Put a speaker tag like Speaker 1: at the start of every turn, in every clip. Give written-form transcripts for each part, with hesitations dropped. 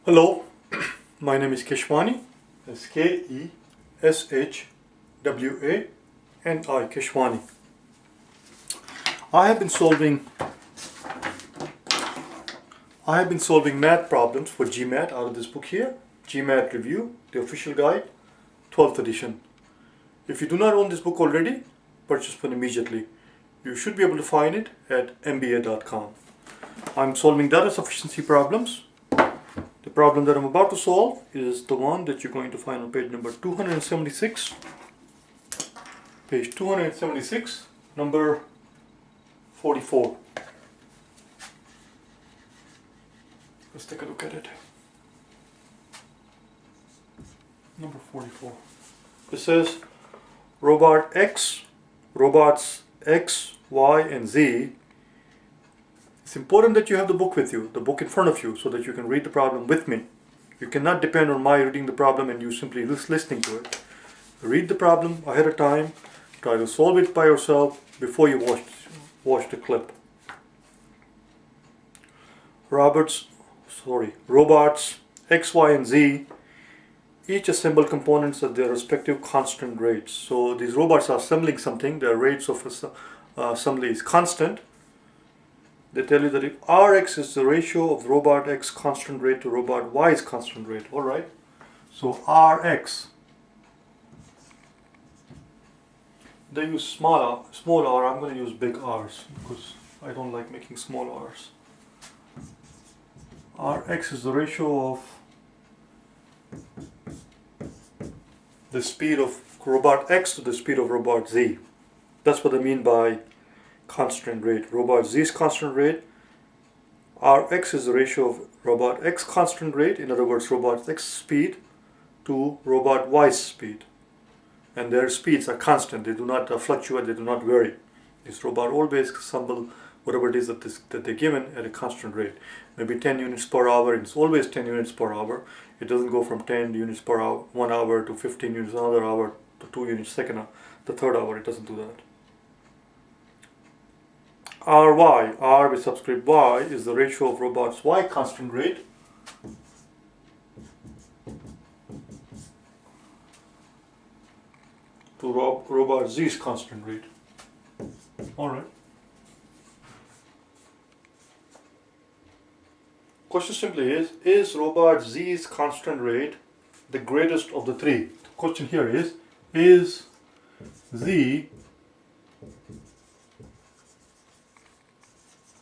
Speaker 1: Hello, my name is Keshwani. That's K-E-S-H-W-A-N-I, Keshwani. I have been solving math problems for GMAT out of this book here, GMAT Review, the official guide, 12th edition. If you do not own this book already, purchase one immediately. You should be able to find it at mba.com. I'm solving data sufficiency problems. The problem that I'm about to solve is the one that you're going to find on page number 276. Page 276, number 44. Let's take a look at it. Number 44. It says robots X, Y, and Z. It's important that you have the book with you, the book in front of you, so that you can read the problem with me. You cannot depend on my reading the problem and you simply listening to it. Read the problem ahead of time, try to solve it by yourself before you watch the clip. Robots X, Y, and Z each assemble components at their respective constant rates. So these robots are assembling something, their rates of assembly is constant. They tell you that if Rx is the ratio of robot X constant rate to robot Y's constant rate. Alright, so Rx, they use small r, I'm going to use big R's because I don't like making small r's. Rx is the ratio of the speed of robot X to the speed of robot Z. That's what I mean by constant rate. Robot Z's constant rate, Rx is the ratio of robot X constant rate, in other words robot X speed to robot Y's speed. And their speeds are constant, they do not fluctuate, they do not vary. This robot always assemble whatever it is that they're given at a constant rate. Maybe 10 units per hour, it's always 10 units per hour. It doesn't go from 10 units per hour, 1 hour to 15 units another hour to 2 units the third hour, it doesn't do that. Ry, R with subscript Y, is the ratio of robot's Y constant rate to robot Z's constant rate. Alright. Question simply is robot Z's constant rate the greatest of the three? The question here is Z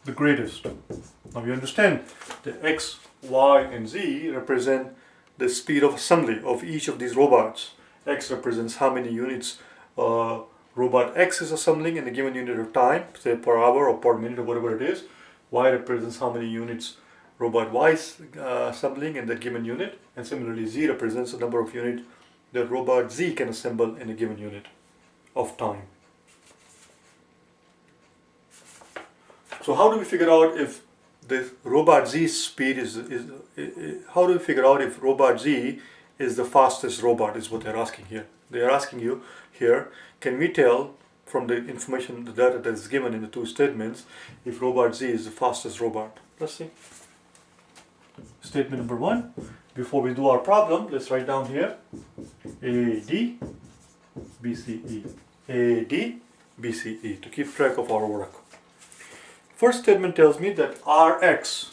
Speaker 1: the greatest? Now you understand the X, Y, and Z represent the speed of assembly of each of these robots. X represents how many units robot X is assembling in a given unit of time, say per hour or per minute or whatever it is. Y represents how many units robot Y is assembling in that given unit, and similarly Z represents the number of units that robot Z can assemble in a given unit of time. So how do we figure out if the robot Z's speed how do we figure out if robot Z is the fastest robot, is what they're asking here. They are asking you here, can we tell from the information, the data that is given in the two statements, if robot Z is the fastest robot? Let's see. Statement number 1. Before we do our problem, let's write down here AD, BCE. AD, BCE, to keep track of our work. First statement tells me that Rx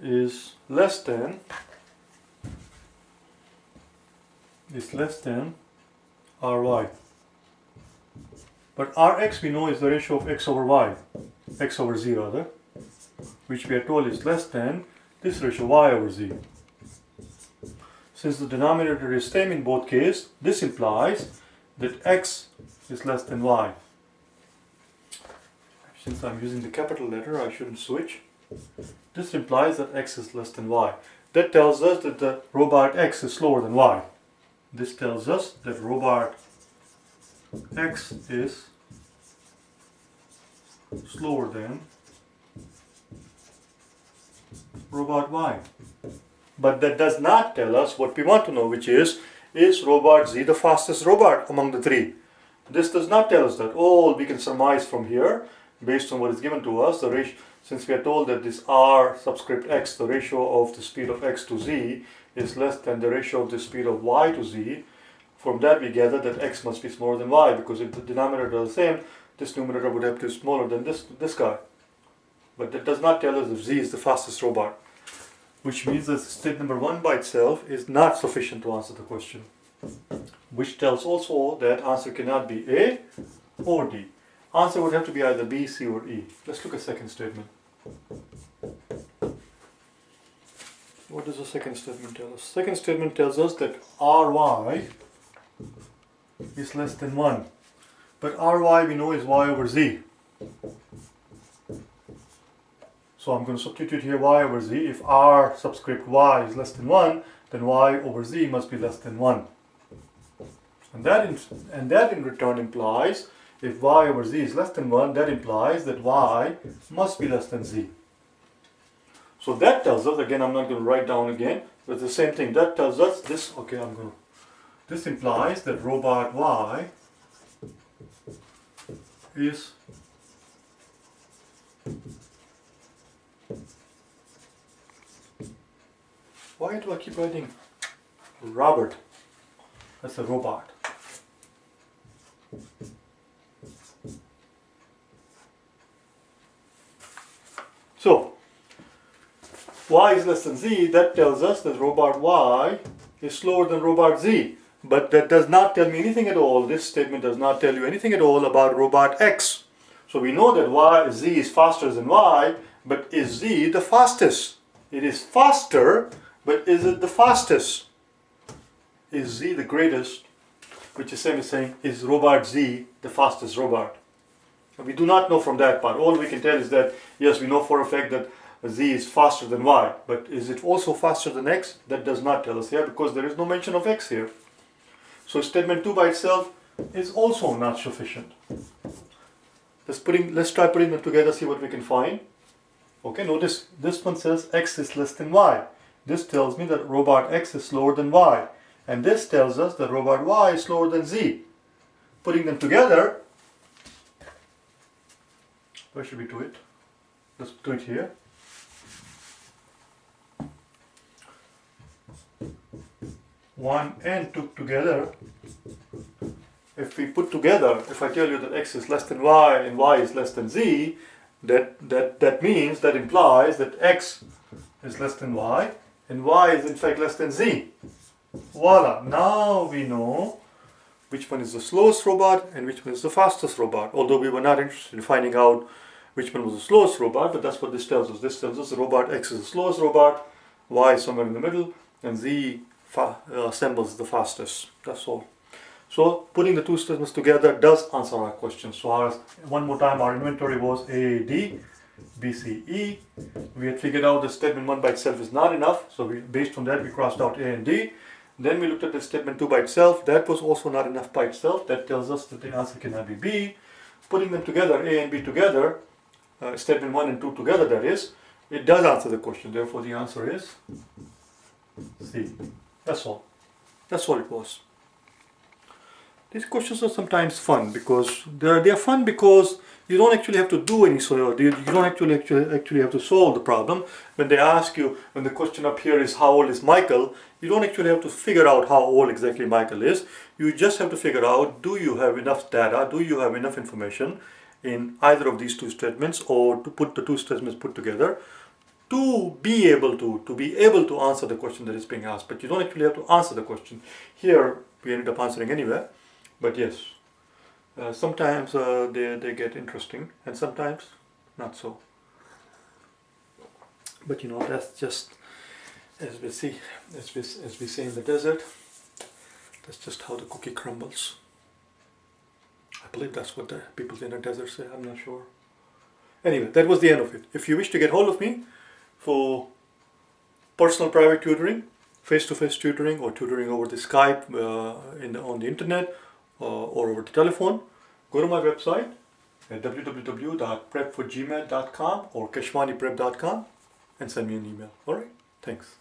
Speaker 1: is less than Ry. But Rx we know is the ratio of X over Y, X over Z rather, which we are told is less than this ratio Y over Z. Since the denominator is same in both cases, this implies that X is less than Y. Since I'm using the capital letter, I shouldn't switch. This implies that X is less than Y. That tells us that the robot X is slower than Y. This tells us that robot X is slower than robot Y. But that does not tell us what we want to know, which is robot Z the fastest robot among the three? This does not tell us that. All we can surmise from here based on what is given to us, the ratio, since we are told that this r subscript x, the ratio of the speed of x to z, is less than the ratio of the speed of y to z, from that we gather that x must be smaller than y, because if the denominator are the same, this numerator would have to be smaller than this guy. But that does not tell us if z is the fastest robot, which means that state number 1 by itself is not sufficient to answer the question, which tells also that answer cannot be A or D. Answer would have to be either B, C, or E. Let's look at second statement. What does the second statement tell us? Second statement tells us that Ry is less than 1. But Ry we know is y over z. So I'm going to substitute here y over z. If r subscript y is less than 1, then y over z must be less than 1. And that in return implies, if y over z is less than 1, that implies that y must be less than z. So that tells us, again I'm not going to write down again, but the same thing, that tells us this, this implies that robot y is why do I keep writing Robert? That's a robot. So, y is less than z, that tells us that robot y is slower than robot z. But that does not tell me anything at all. This statement does not tell you anything at all about robot x. So we know that z is faster than y, but is z the fastest? It is faster, but is it the fastest? Is z the greatest? Which is same as saying, is robot z the fastest robot? And we do not know from that part. All we can tell is that, yes, we know for a fact that z is faster than y, but is it also faster than x? That does not tell us here, because there is no mention of x here. So statement 2 by itself is also not sufficient. Let's try putting them together, see what we can find. Okay, notice this one says x is less than y. This tells me that robot x is slower than y. And this tells us that robot y is slower than z. Putting them together, where should we do it? Let's do it here. One and two together. If we put together, if I tell you that x is less than y and y is less than z, that implies that x is less than y and y is in fact less than z. Voila! Now we know which one is the slowest robot and which one is the fastest robot. Although we were not interested in finding out which one was the slowest robot, but that's what this tells us. This tells us the robot x is the slowest robot, y is somewhere in the middle, and z assembles the fastest. That's all. So putting the two statements together does answer our question. So one more time, our inventory was A, D, B, C, E. We had figured out the statement 1 by itself is not enough. So based on that, we crossed out A and D. Then we looked at the statement 2 by itself. That was also not enough by itself. That tells us that the answer cannot be B. Putting them together, A and B together, statement 1 and 2 together, that is, it does answer the question. Therefore, the answer is C. That's all. That's all it was. These questions are sometimes fun because they are fun because you don't actually have to do any you don't actually have to solve the problem. When they ask you, when the question up here is how old is Michael, you don't actually have to figure out how old exactly Michael is. You just have to figure out, do you have enough data, do you have enough information in either of these two statements, or to put the two statements put together to be able to answer the question that is being asked. But you don't actually have to answer the question. Here we ended up answering anyway. But yes, sometimes they get interesting and sometimes not so. But you know, that's just, as we say in the desert, that's just how the cookie crumbles. I believe that's what the people in the desert say, I'm not sure. Anyway, that was the end of it. If you wish to get hold of me for personal private tutoring, face-to-face tutoring, or tutoring over the Skype on the internet, or over the telephone, go to my website at www.prep4gmat.com or kashwaniprep.com and send me an email. Alright, thanks.